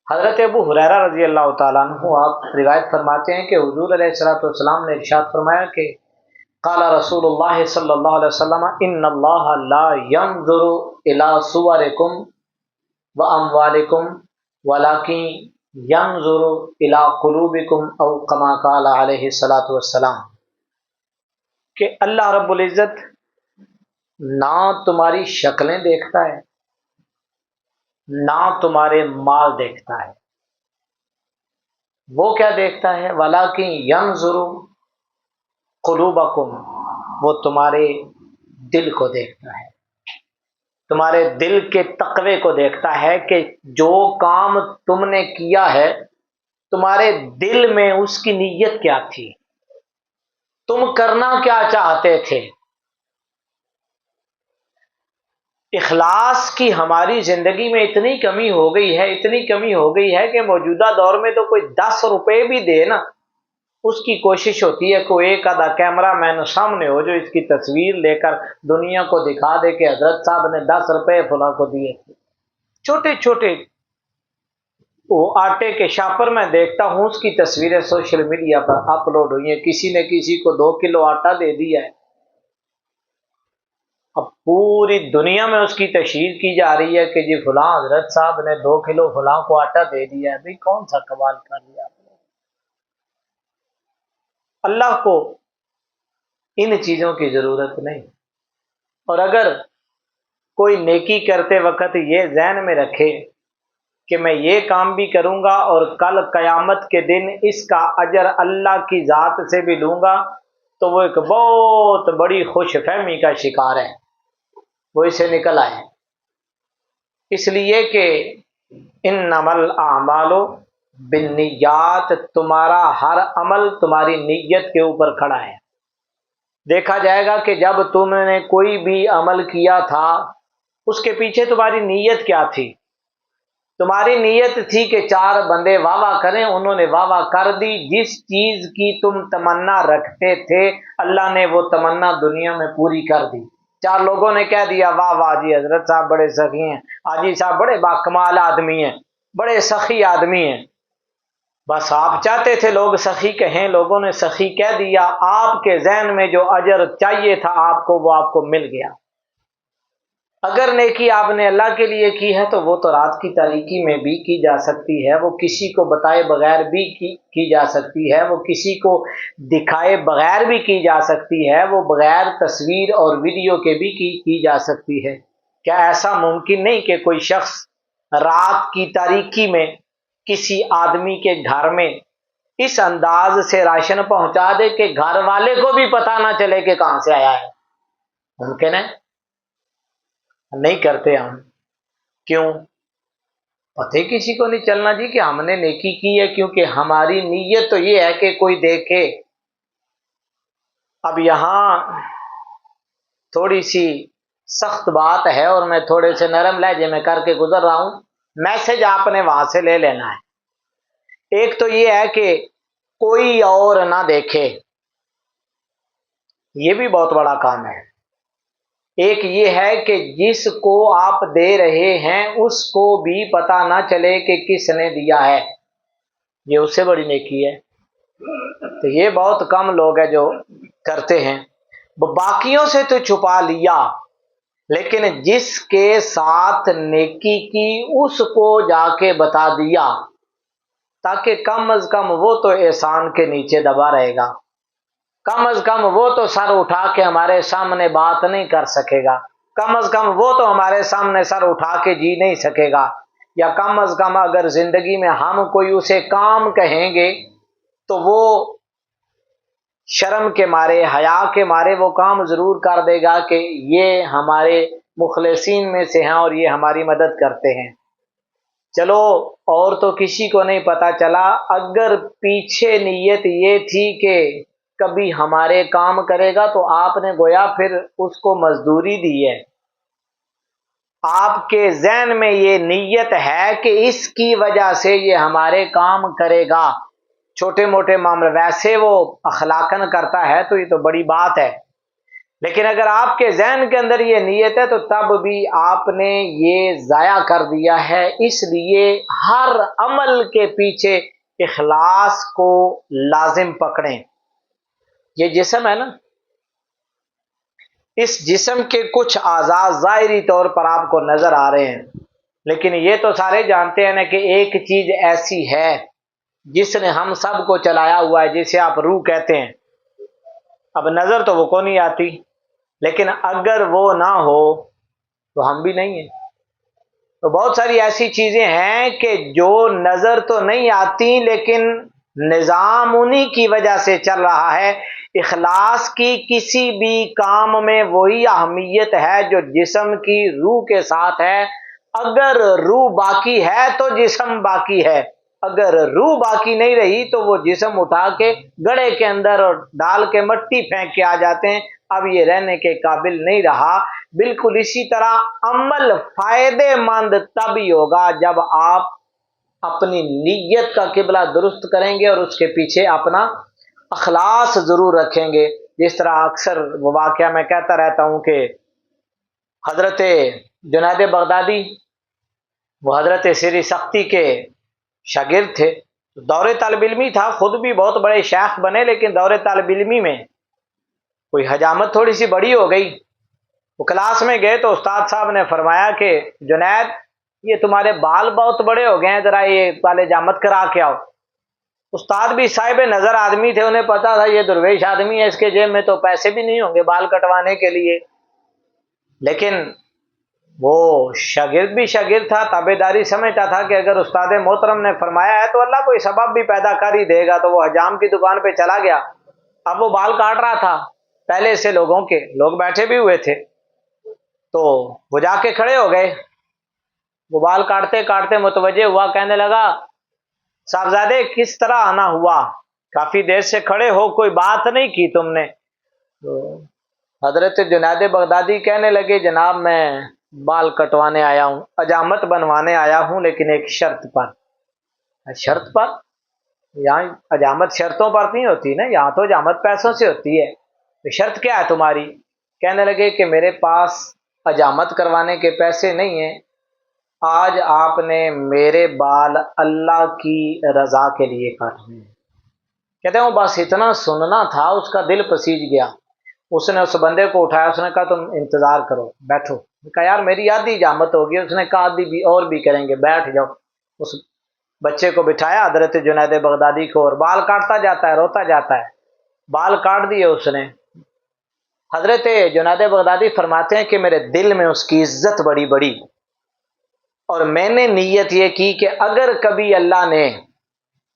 حضرت ابو ہریرہ رضی اللہ تعالیٰ عنہ آپ روایت فرماتے ہیں کہ حضور علیہ الصلوۃ والسلام نے ارشاد فرمایا کہ قال رسول اللہ صلی اللہ علیہ وسلم ان اللہ لا ينظر الى صورکم واموالکم ولکن ينظر الى قلوبکم او کما قال علیہ الصلوۃ والسلام، کہ اللہ رب العزت نہ تمہاری شکلیں دیکھتا ہے نہ تمہارے مال دیکھتا ہے، وہ کیا دیکھتا ہے؟ وَلَٰكِن يَنظُرُ قُلُوبَكُمْ، وہ تمہارے دل کو دیکھتا ہے، تمہارے دل کے تقوی کو دیکھتا ہے کہ جو کام تم نے کیا ہے تمہارے دل میں اس کی نیت کیا تھی، تم کرنا کیا چاہتے تھے۔ اخلاص کی ہماری زندگی میں اتنی کمی ہو گئی ہے کہ موجودہ دور میں تو کوئی 10 روپے بھی دے نا، اس کی کوشش ہوتی ہے کوئی ایک آدھا کیمرہ مین سامنے ہو جو اس کی تصویر لے کر دنیا کو دکھا دے کہ حضرت صاحب نے 10 روپے فلاں کو دیے تھے۔ چھوٹے چھوٹے وہ آٹے کے شاپر میں دیکھتا ہوں، اس کی تصویریں سوشل میڈیا پر اپلوڈ ہوئی ہیں، کسی نے کسی کو 2 کلو آٹا دے دیا ہے، اب پوری دنیا میں اس کی تشہیر کی جا رہی ہے کہ جی فلاں حضرت صاحب نے 2 کلو فلاں کو آٹا دے دیا ہے۔ بھئی کون سا کمال کر لیا آپ نے؟ اللہ کو ان چیزوں کی ضرورت نہیں، اور اگر کوئی نیکی کرتے وقت یہ ذہن میں رکھے کہ میں یہ کام بھی کروں گا اور کل قیامت کے دن اس کا اجر اللہ کی ذات سے بھی لوں گا، تو وہ ایک بہت بڑی خوش فہمی کا شکار ہے، وہ اسے نکل آئے۔ اس لیے کہ انما الاعمال بالنیات، تمہارا ہر عمل تمہاری نیت کے اوپر کھڑا ہے۔ دیکھا جائے گا کہ جب تم نے کوئی بھی عمل کیا تھا اس کے پیچھے تمہاری نیت کیا تھی۔ تمہاری نیت تھی کہ 4 بندے واہ واہ کریں، انہوں نے واہ واہ کر دی، جس چیز کی تم تمنا رکھتے تھے اللہ نے وہ تمنا دنیا میں پوری کر دی۔ 4 لوگوں نے کہہ دیا واہ واہ جی حضرت صاحب بڑے سخی ہیں، حاجی صاحب بڑے باکمال آدمی ہیں، بڑے سخی آدمی ہیں۔ بس آپ چاہتے تھے لوگ سخی کہیں، لوگوں نے سخی کہہ دیا، آپ کے ذہن میں جو اجر چاہیے تھا آپ کو وہ آپ کو مل گیا۔ اگر نیکی آپ نے اللہ کے لیے کی ہے تو وہ تو رات کی تاریکی میں بھی کی جا سکتی ہے، وہ کسی کو بتائے بغیر بھی کی جا سکتی ہے، وہ کسی کو دکھائے بغیر بھی کی جا سکتی ہے، وہ بغیر تصویر اور ویڈیو کے بھی کی جا سکتی ہے۔ کیا ایسا ممکن نہیں کہ کوئی شخص رات کی تاریکی میں کسی آدمی کے گھر میں اس انداز سے راشن پہنچا دے کہ گھر والے کو بھی پتہ نہ چلے کہ کہاں سے آیا ہے؟ ممکن ہے؟ نہیں کرتے ہم، کیوں؟ پتہ کسی کو نہیں چلنا جی کہ ہم نے نیکی کی ہے، کیونکہ ہماری نیت تو یہ ہے کہ کوئی دیکھے۔ اب یہاں تھوڑی سی سخت بات ہے اور میں تھوڑے سے نرم لہجے میں کر کے گزر رہا ہوں، میسج آپ نے وہاں سے لے لینا ہے۔ ایک تو یہ ہے کہ کوئی اور نہ دیکھے، یہ بھی بہت بڑا کام ہے۔ ایک یہ ہے کہ جس کو آپ دے رہے ہیں اس کو بھی پتہ نہ چلے کہ کس نے دیا ہے، یہ اس سے بڑی نیکی ہے۔ تو یہ بہت کم لوگ ہیں جو کرتے ہیں۔ باقیوں سے تو چھپا لیا، لیکن جس کے ساتھ نیکی کی اس کو جا کے بتا دیا، تاکہ کم از کم وہ تو احسان کے نیچے دبا رہے گا، کم از کم وہ تو سر اٹھا کے ہمارے سامنے بات نہیں کر سکے گا، کم از کم وہ تو ہمارے سامنے سر اٹھا کے جی نہیں سکے گا، یا کم از کم اگر زندگی میں ہم کوئی اسے کام کہیں گے تو وہ شرم کے مارے حیا کے مارے وہ کام ضرور کر دے گا کہ یہ ہمارے مخلصین میں سے ہیں اور یہ ہماری مدد کرتے ہیں۔ چلو اور تو کسی کو نہیں پتا چلا، اگر پیچھے نیت یہ تھی کہ کبھی ہمارے کام کرے گا تو آپ نے گویا پھر اس کو مزدوری دی ہے۔ آپ کے ذہن میں یہ نیت ہے کہ اس کی وجہ سے یہ ہمارے کام کرے گا۔ چھوٹے موٹے معاملے ویسے وہ اخلاقاً کرتا ہے تو یہ تو بڑی بات ہے، لیکن اگر آپ کے ذہن کے اندر یہ نیت ہے تو تب بھی آپ نے یہ ضائع کر دیا ہے۔ اس لیے ہر عمل کے پیچھے اخلاص کو لازم پکڑیں۔ یہ جسم ہے نا، اس جسم کے کچھ اعضاء ظاہری طور پر آپ کو نظر آ رہے ہیں، لیکن یہ تو سارے جانتے ہیں نا کہ ایک چیز ایسی ہے جس نے ہم سب کو چلایا ہوا ہے، جسے آپ روح کہتے ہیں۔ اب نظر تو وہ کو نہیں آتی، لیکن اگر وہ نہ ہو تو ہم بھی نہیں ہیں۔ تو بہت ساری ایسی چیزیں ہیں کہ جو نظر تو نہیں آتی لیکن نظام انہی کی وجہ سے چل رہا ہے۔ اخلاص کی کسی بھی کام میں وہی اہمیت ہے جو جسم کی روح کے ساتھ ہے۔ اگر روح باقی ہے تو جسم باقی ہے، اگر روح باقی نہیں رہی تو وہ جسم اٹھا کے گڑھے کے اندر اور ڈال کے مٹی پھینک کے آ جاتے ہیں، اب یہ رہنے کے قابل نہیں رہا۔ بالکل اسی طرح عمل فائدے مند تب ہی ہوگا جب آپ اپنی نیت کا قبلہ درست کریں گے اور اس کے پیچھے اپنا اخلاص ضرور رکھیں گے۔ جس طرح اکثر وہ واقعہ میں کہتا رہتا ہوں کہ حضرت جنید بغدادی وہ حضرت سری سختی کے شاگرد تھے، دور طالب علمی تھا، خود بھی بہت بڑے شیخ بنے، لیکن دور طالب علمی میں کوئی حجامت تھوڑی سی بڑی ہو گئی۔ وہ کلاس میں گئے تو استاد صاحب نے فرمایا کہ جنید یہ تمہارے بال بہت بڑے ہو گئے ہیں، ذرا یہ والے حجامت کرا کے آؤ۔ استاد بھی صاحب نظر آدمی تھے، انہیں پتا تھا یہ درویش آدمی ہے، اس کے جیب میں تو پیسے بھی نہیں ہوں گے بال کٹوانے کے لیے، لیکن وہ شاگرد بھی شاگرد تھا، تابع داری سمجھتا تھا کہ اگر استاد محترم نے فرمایا ہے تو اللہ کوئی سبب بھی پیدا کر ہی دے گا۔ تو وہ حجام کی دکان پہ چلا گیا۔ اب وہ بال کاٹ رہا تھا، پہلے سے لوگوں کے لوگ بیٹھے بھی ہوئے تھے، تو وہ جا کے کھڑے ہو گئے۔ وہ بال کاٹتے کاٹتے متوجہ ہوا، کہنے لگا صاحبزادے کس طرح آنا ہوا، کافی دیر سے کھڑے ہو، کوئی بات نہیں کی تم نے؟ تو حضرت جنید بغدادی کہنے لگے جناب میں بال کٹوانے آیا ہوں، حجامت بنوانے آیا ہوں، لیکن ایک شرط پر۔ شرط پر؟ یہاں حجامت شرطوں پر نہیں ہوتی نا، یہاں تو حجامت پیسوں سے ہوتی ہے۔ تو شرط کیا ہے تمہاری؟ کہنے لگے کہ میرے پاس حجامت کروانے کے پیسے نہیں ہیں، آج آپ نے میرے بال اللہ کی رضا کے لیے کاٹنے ہیں۔ کہتے ہیں وہ بس اتنا سننا تھا، اس کا دل پسیج گیا۔ اس نے اس بندے کو اٹھایا، اس نے کہا تم انتظار کرو، بیٹھو۔ کہا یار میری آدھی حجامت ہوگی۔ اس نے کہا آدھی بھی اور بھی کریں گے، بیٹھ جاؤ۔ اس بچے کو بٹھایا حضرت جنید بغدادی کو، اور بال کاٹتا جاتا ہے، روتا جاتا ہے۔ بال کاٹ دیے اس نے۔ حضرت جنید بغدادی فرماتے ہیں کہ میرے دل میں اس کی عزت بڑی بڑی، اور میں نے نیت یہ کی کہ اگر کبھی اللہ نے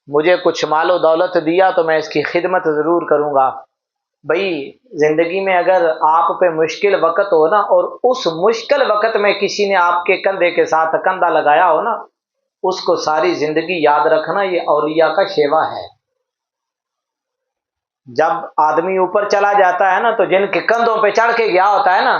مجھے کچھ مال و دولت دیا تو میں اس کی خدمت ضرور کروں گا۔ بھئی زندگی میں اگر آپ پہ مشکل وقت ہو نا، اور اس مشکل وقت میں کسی نے آپ کے کندھے کے ساتھ کندھا لگایا ہو نا، اس کو ساری زندگی یاد رکھنا، یہ اولیاء کا شیوا ہے۔ جب آدمی اوپر چلا جاتا ہے نا تو جن کے کندھوں پہ چڑھ کے گیا ہوتا ہے نا،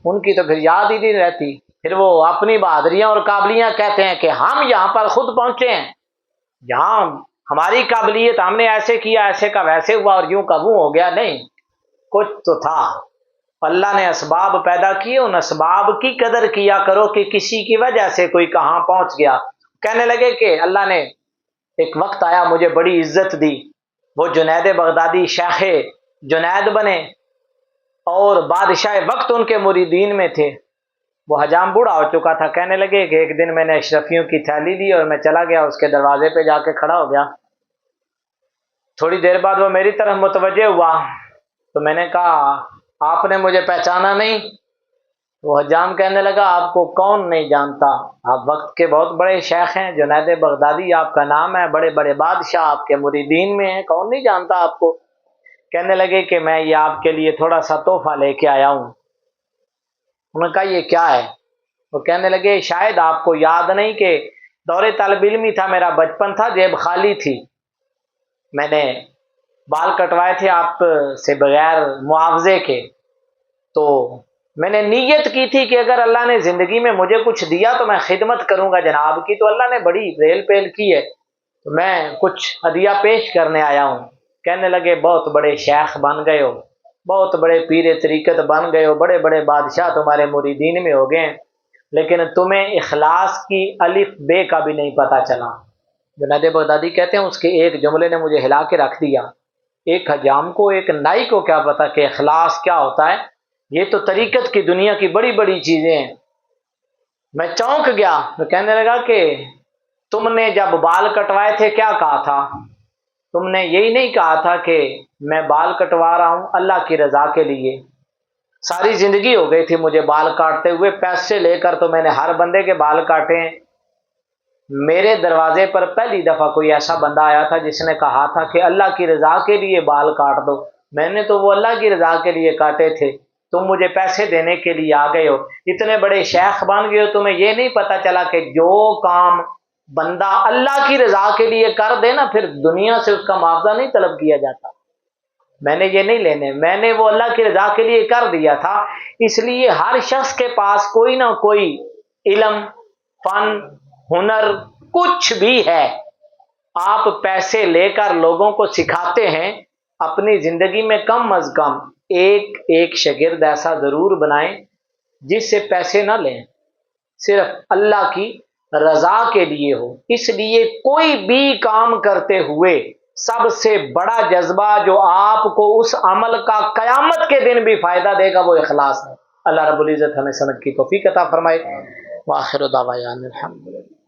ان کی تو پھر یاد ہی نہیں رہتی، پھر وہ اپنی بہادریاں اور قابلیاں کہتے ہیں کہ ہم یہاں پر خود پہنچے ہیں، یہاں ہماری قابلیت، ہم نے ایسے کیا، ایسے کا ویسے ہوا اور یوں کا وہ ہو گیا۔ نہیں، کچھ تو تھا، اللہ نے اسباب پیدا کیے، ان اسباب کی قدر کیا کرو کہ کسی کی وجہ سے کوئی کہاں پہنچ گیا۔ کہنے لگے کہ اللہ نے ایک وقت آیا مجھے بڑی عزت دی، وہ جنید بغدادی شیخ جنید بنے، اور بادشاہ وقت ان کے مریدین میں تھے۔ وہ حجام بوڑھا ہو چکا تھا۔ کہنے لگے کہ ایک دن میں نے اشرفیوں کی تھیلی لی اور میں چلا گیا، اس کے دروازے پہ جا کے کھڑا ہو گیا۔ تھوڑی دیر بعد وہ میری طرف متوجہ ہوا، تو میں نے کہا آپ نے مجھے پہچانا نہیں؟ وہ حجام کہنے لگا آپ کو کون نہیں جانتا، آپ وقت کے بہت بڑے شیخ ہیں، جنید بغدادی آپ کا نام ہے، بڑے بڑے بادشاہ آپ کے مریدین میں ہیں، کون نہیں جانتا آپ کو؟ کہنے لگے کہ میں یہ آپ کے لیے تھوڑا سا تحفہ لے کے آیا ہوں۔ انہوں نے کہا یہ کیا ہے؟ وہ کہنے لگے شاید آپ کو یاد نہیں کہ دور طالب علمی تھا، میرا بچپن تھا، جیب خالی تھی، میں نے بال کٹوائے تھے آپ سے بغیر معاوضے کے، تو میں نے نیت کی تھی کہ اگر اللہ نے زندگی میں مجھے کچھ دیا تو میں خدمت کروں گا جناب کی، تو اللہ نے بڑی ریل پیل کی ہے، تو میں کچھ ہدیہ پیش کرنے آیا ہوں۔ کہنے لگے بہت بڑے شیخ بن گئے ہو، بہت بڑے پیر طریقت بن گئے ہو، بڑے بڑے بادشاہ تمہارے مریدین میں ہو گئے ہیں، لیکن تمہیں اخلاص کی الف بے کا بھی نہیں پتا چلا۔ جنید بغدادی کہتے ہیں اس کے ایک جملے نے مجھے ہلا کے رکھ دیا۔ ایک حجام کو، ایک نائی کو کیا پتا کہ اخلاص کیا ہوتا ہے؟ یہ تو طریقت کی دنیا کی بڑی بڑی چیزیں ہیں۔ میں چونک گیا، تو کہنے لگا کہ تم نے جب بال کٹوائے تھے کیا کہا تھا؟ تم نے یہی نہیں کہا تھا کہ میں بال کٹوا رہا ہوں اللہ کی رضا کے لیے؟ ساری زندگی ہو گئی تھی مجھے بال کاٹتے ہوئے، پیسے لے کر تو میں نے ہر بندے کے بال کاٹے ہیں۔ میرے دروازے پر پہلی دفعہ کوئی ایسا بندہ آیا تھا جس نے کہا تھا کہ اللہ کی رضا کے لیے بال کاٹ دو، میں نے تو وہ اللہ کی رضا کے لیے کاٹے تھے، تم مجھے پیسے دینے کے لیے آ گئے ہو، اتنے بڑے شیخ بن گئے ہو، تمہیں یہ نہیں پتا چلا کہ جو کام بندہ اللہ کی رضا کے لیے کر دے نا، پھر دنیا سے اس کا معاوضہ نہیں طلب کیا جاتا۔ میں نے یہ نہیں لینے، میں نے وہ اللہ کی رضا کے لیے کر دیا تھا۔ اس لیے ہر شخص کے پاس کوئی نہ کوئی علم، فن، ہنر کچھ بھی ہے، آپ پیسے لے کر لوگوں کو سکھاتے ہیں، اپنی زندگی میں کم از کم ایک ایک شاگرد ایسا ضرور بنائیں جس سے پیسے نہ لیں، صرف اللہ کی رضا کے لیے ہو۔ اس لیے کوئی بھی کام کرتے ہوئے سب سے بڑا جذبہ جو آپ کو اس عمل کا قیامت کے دن بھی فائدہ دے گا وہ اخلاص ہے۔ اللہ رب العزت ہمیں سمجھ کی توفیق عطا فرمائے۔ وآخر دعوانا الحمدللہ۔